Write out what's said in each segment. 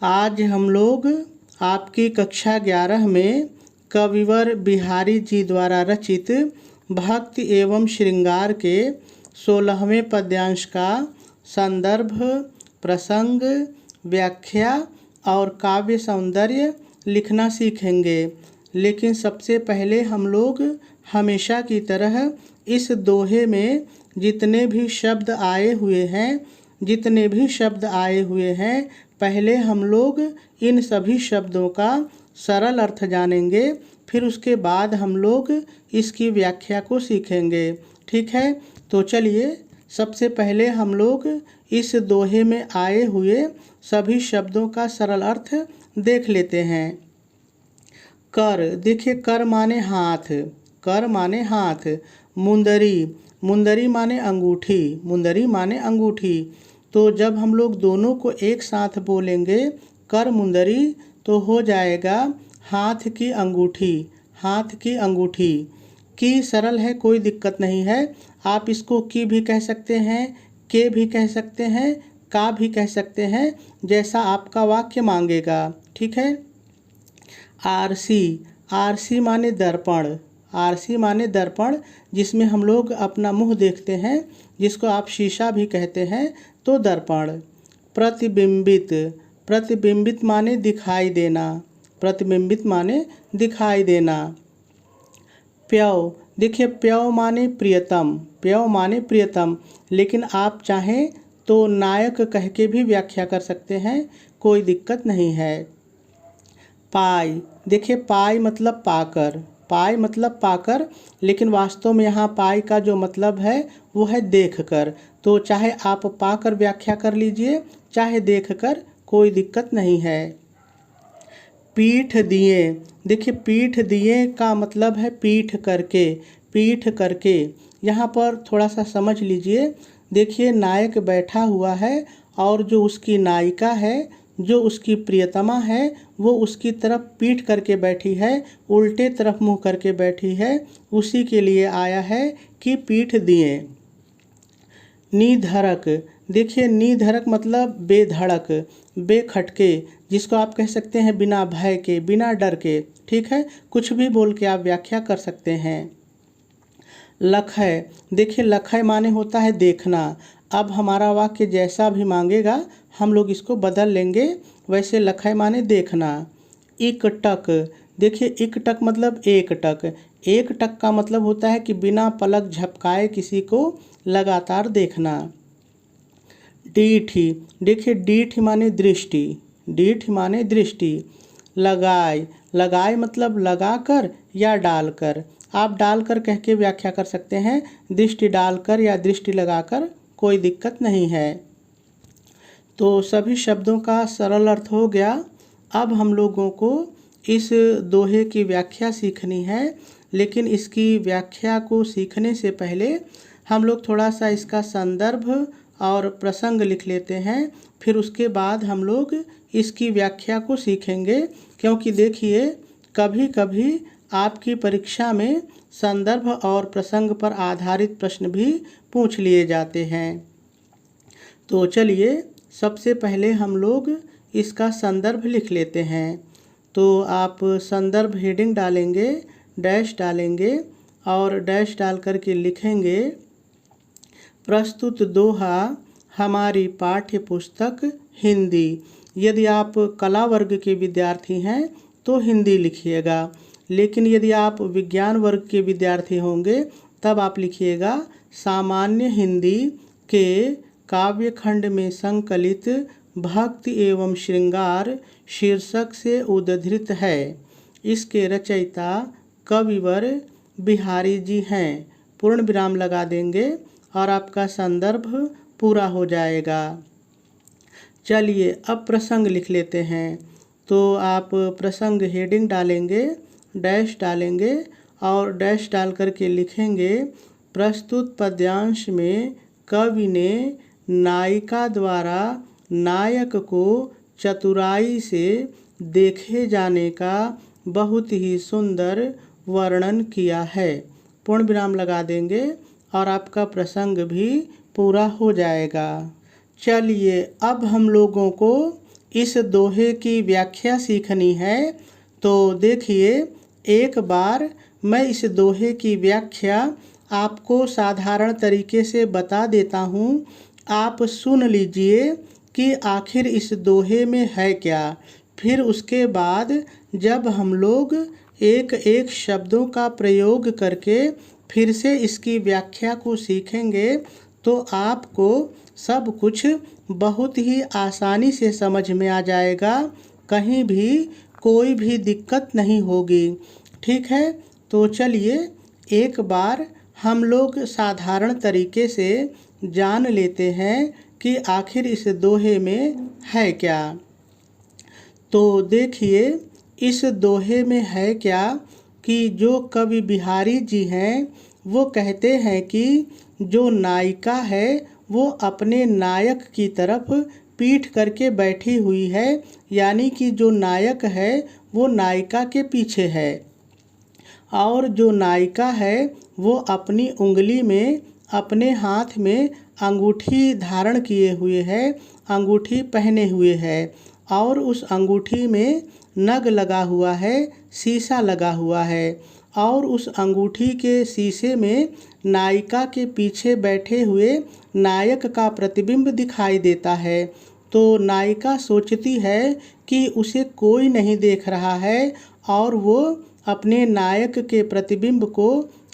आज हम लोग आपकी कक्षा 11 में कविवर बिहारी जी द्वारा रचित भक्ति एवं श्रृंगार के 16वें पद्यांश का संदर्भ, प्रसंग, व्याख्या और काव्य सौंदर्य लिखना सीखेंगे। लेकिन सबसे पहले हम लोग हमेशा की तरह इस दोहे में जितने भी शब्द आए हुए हैं पहले हम लोग इन सभी शब्दों का सरल अर्थ जानेंगे, फिर उसके बाद हम लोग इसकी व्याख्या को सीखेंगे। ठीक है, तो चलिए सबसे पहले हम लोग इस दोहे में आए हुए सभी शब्दों का सरल अर्थ देख लेते हैं। कर, देखिए कर माने हाथ, कर माने हाथ। मुंदरी, मुंदरी माने अंगूठी, मुंदरी माने अंगूठी। तो जब हम लोग दोनों को एक साथ बोलेंगे कर मुंदरी तो हो जाएगा हाथ की अंगूठी, हाथ की अंगूठी। की सरल है, कोई दिक्कत नहीं है। आप इसको की भी कह सकते हैं, के भी कह सकते हैं, का भी कह सकते हैं, जैसा आपका वाक्य मांगेगा। ठीक है। आरसी, आरसी माने दर्पण, आरसी माने दर्पण, जिसमें हम लोग अपना मुंह देखते हैं, जिसको आप शीशा भी कहते हैं, तो दर्पण। प्रतिबिंबित, प्रतिबिंबित माने दिखाई देना, प्रतिबिंबित माने दिखाई देना। प्यव, देखिए प्यव माने प्रियतम, प्यव माने प्रियतम, लेकिन आप चाहें तो नायक कह के भी व्याख्या कर सकते हैं, कोई दिक्कत नहीं है। पाई, देखिए पाई मतलब पाकर, पाई मतलब पाकर, लेकिन वास्तव में यहाँ पाई का जो मतलब है वो है देखकर। तो चाहे आप पाकर व्याख्या कर लीजिए, चाहे देखकर, कोई दिक्कत नहीं है। पीठ दिए, देखिए पीठ दिए का मतलब है पीठ करके, पीठ करके। यहाँ पर थोड़ा सा समझ लीजिए। देखिए नायक बैठा हुआ है और जो उसकी नायिका है, जो उसकी प्रियतमा है, वो उसकी तरफ पीठ करके बैठी है, उल्टे तरफ मुंह करके बैठी है, उसी के लिए आया है कि पीठ दिए। निधड़क, देखिए निधड़क मतलब बेधड़क, बेखटके, जिसको आप कह सकते हैं बिना भय के, बिना डर के। ठीक है, कुछ भी बोल के आप व्याख्या कर सकते हैं। लखय, देखिए लखय माने होता है देखना। अब हमारा वाक्य जैसा भी मांगेगा हम लोग इसको बदल लेंगे, वैसे लखय माने देखना। इकटक, देखिए इकटक मतलब एक टक, एक टक का मतलब होता है कि बिना पलक झपकाए किसी को लगातार देखना। डीठी, देखिए डीठ माने दृष्टि, डीठ माने दृष्टि। लगाए, लगाए मतलब लगाकर या डालकर, आप डालकर कह के व्याख्या कर सकते हैं, दृष्टि डालकर या दृष्टि लगाकर, कोई दिक्कत नहीं है। तो सभी शब्दों का सरल अर्थ हो गया। अब हम लोगों को इस दोहे की व्याख्या सीखनी है, लेकिन इसकी व्याख्या को सीखने से पहले हम लोग थोड़ा सा इसका संदर्भ और प्रसंग लिख लेते हैं, फिर उसके बाद हम लोग इसकी व्याख्या को सीखेंगे। क्योंकि देखिए कभी कभी आपकी परीक्षा में संदर्भ और प्रसंग पर आधारित प्रश्न भी पूछ लिए जाते हैं। तो चलिए सबसे पहले हम लोग इसका संदर्भ लिख लेते हैं। तो आप संदर्भ हेडिंग डालेंगे, डैश डालेंगे और डैश डाल करके लिखेंगे प्रस्तुत दोहा हमारी पाठ्य पुस्तक हिंदी। यदि आप कला वर्ग के विद्यार्थी हैं तो हिंदी लिखिएगा, लेकिन यदि आप विज्ञान वर्ग के विद्यार्थी होंगे तब आप लिखिएगा सामान्य हिंदी के काव्य खंड में संकलित भक्ति एवं श्रृंगार शीर्षक से उद्धृत है। इसके रचयिता कविवर बिहारी जी हैं। पूर्ण विराम लगा देंगे और आपका संदर्भ पूरा हो जाएगा। चलिए अब प्रसंग लिख लेते हैं। तो आप प्रसंग हेडिंग डालेंगे, डैश डालेंगे और डैश डाल करके लिखेंगे प्रस्तुत पद्यांश में कवि ने नायिका द्वारा नायक को चतुराई से देखे जाने का बहुत ही सुंदर वर्णन किया है। पूर्ण विराम लगा देंगे और आपका प्रसंग भी पूरा हो जाएगा। चलिए अब हम लोगों को इस दोहे की व्याख्या सीखनी है तो देखिए, एक बार मैं इस दोहे की व्याख्या आपको साधारण तरीके से बता देता हूँ। आप सुन लीजिए कि आखिर इस दोहे में है क्या। फिर उसके बाद जब हम लोग एक एक शब्दों का प्रयोग करके फिर से इसकी व्याख्या को सीखेंगे तो आपको सब कुछ बहुत ही आसानी से समझ में आ जाएगा, कहीं भी कोई भी दिक्कत नहीं होगी। ठीक है, तो चलिए एक बार हम लोग साधारण तरीके से जान लेते हैं कि आखिर इस दोहे में है क्या। तो देखिए, इस दोहे में है क्या कि जो कवि बिहारी जी हैं वो कहते हैं कि जो नायिका है वो अपने नायक की तरफ पीठ करके बैठी हुई है, यानी कि जो नायक है वो नायिका के पीछे है, और जो नायिका है वो अपनी उंगली में, अपने हाथ में अंगूठी धारण किए हुए है, अंगूठी पहने हुए है, और उस अंगूठी में नग लगा हुआ है, शीशा लगा हुआ है, और उस अंगूठी के शीशे में नायिका के पीछे बैठे हुए नायक का प्रतिबिंब दिखाई देता है। तो नायिका सोचती है कि उसे कोई नहीं देख रहा है और वो अपने नायक के प्रतिबिंब को,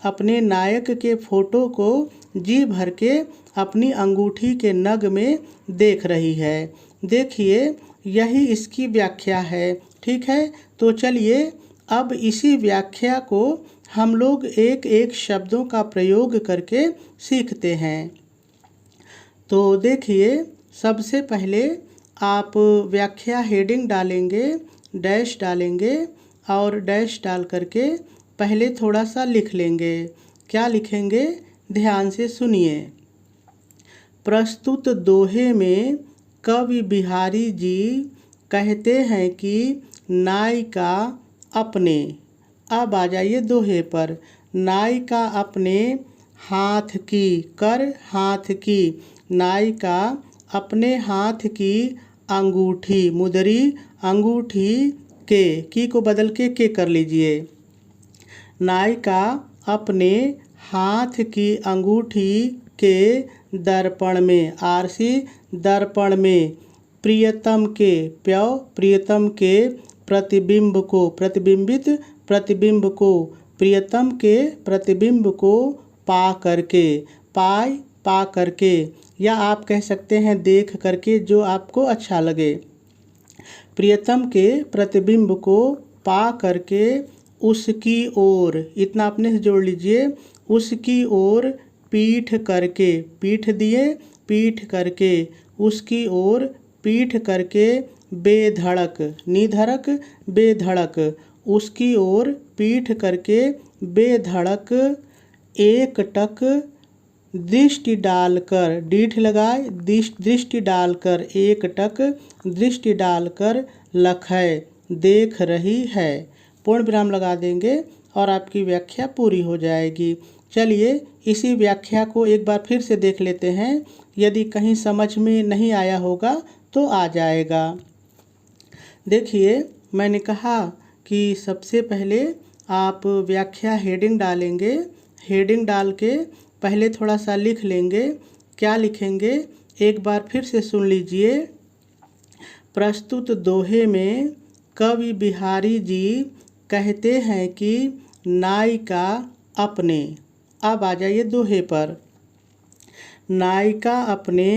अपने नायक के फोटो को जी भर के अपनी अंगूठी के नग में देख रही है। देखिए, यही इसकी व्याख्या है। ठीक है, तो चलिए अब इसी व्याख्या को हम लोग एक एक शब्दों का प्रयोग करके सीखते हैं। तो देखिए, सबसे पहले आप व्याख्या हेडिंग डालेंगे, डैश डालेंगे, और डैश डाल करके पहले थोड़ा सा लिख लेंगे। क्या लिखेंगे, ध्यान से सुनिए। प्रस्तुत दोहे में कवि बिहारी जी कहते हैं कि नायिका अपने, अब आ जाइए दोहे पर, नायिका अपने हाथ की, कर हाथ की, नायिका अपने हाथ की अंगूठी, मुदरी अंगूठी के, की को बदल के कर लीजिए। नायिका अपने हाथ की अंगूठी के दर्पण में, आरसी दर्पण में, प्रियतम के, प्यव प्रियतम के प्रतिबिंब को, प्रतिबिंबित प्रतिबिंब को, प्रियतम के प्रतिबिंब को पा करके, पा करके, या आप कह सकते हैं देख करके, जो आपको अच्छा लगे। प्रियतम के प्रतिबिंब को पा करके उसकी ओर, इतना अपने से जोड़ लीजिए, उसकी ओर पीठ करके, पीठ दिए, पीठ करके, उसकी ओर पीठ करके बेधड़क, निधड़क बेधड़क, उसकी ओर पीठ करके बेधड़क एकटक दृष्टि डालकर, डीठ लगाए, दृष्टि डालकर, एकटक दृष्टि डालकर लखै, देख रही है। पूर्ण विराम लगा देंगे और आपकी व्याख्या पूरी हो जाएगी। चलिए इसी व्याख्या को एक बार फिर से देख लेते हैं, यदि कहीं समझ में नहीं आया होगा तो आ जाएगा। देखिए, मैंने कहा कि सबसे पहले आप व्याख्या हेडिंग डालेंगे, हेडिंग डाल के पहले थोड़ा सा लिख लेंगे। क्या लिखेंगे, एक बार फिर से सुन लीजिए। प्रस्तुत दोहे में कवि बिहारी जी कहते हैं कि नायिका अपने, अब आ जाइए दोहे पर, नायिका अपने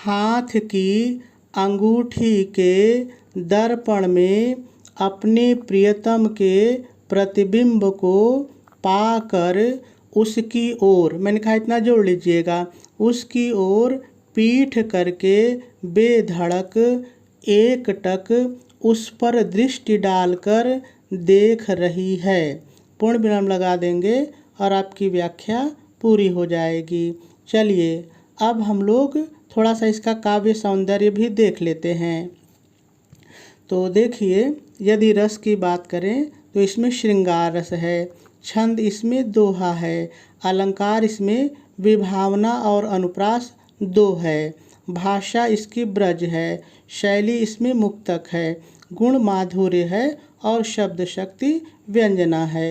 हाथ की अंगूठी के दर्पण में अपने प्रियतम के प्रतिबिंब को पाकर उसकी ओर, मैंने कहा इतना जोड़ लीजिएगा, उसकी ओर पीठ करके बेधड़क एकटक उस पर दृष्टि डालकर देख रही है। पूर्ण विराम लगा देंगे और आपकी व्याख्या पूरी हो जाएगी। चलिए अब हम लोग थोड़ा सा इसका काव्य सौंदर्य भी देख लेते हैं। तो देखिए, यदि रस की बात करें तो इसमें श्रृंगार रस है, छंद इसमें दोहा है, अलंकार इसमें विभावना और अनुप्रास दो है, भाषा इसकी ब्रज है, शैली इसमें मुक्तक है, गुण माधुर्य है और शब्द शक्ति व्यंजना है।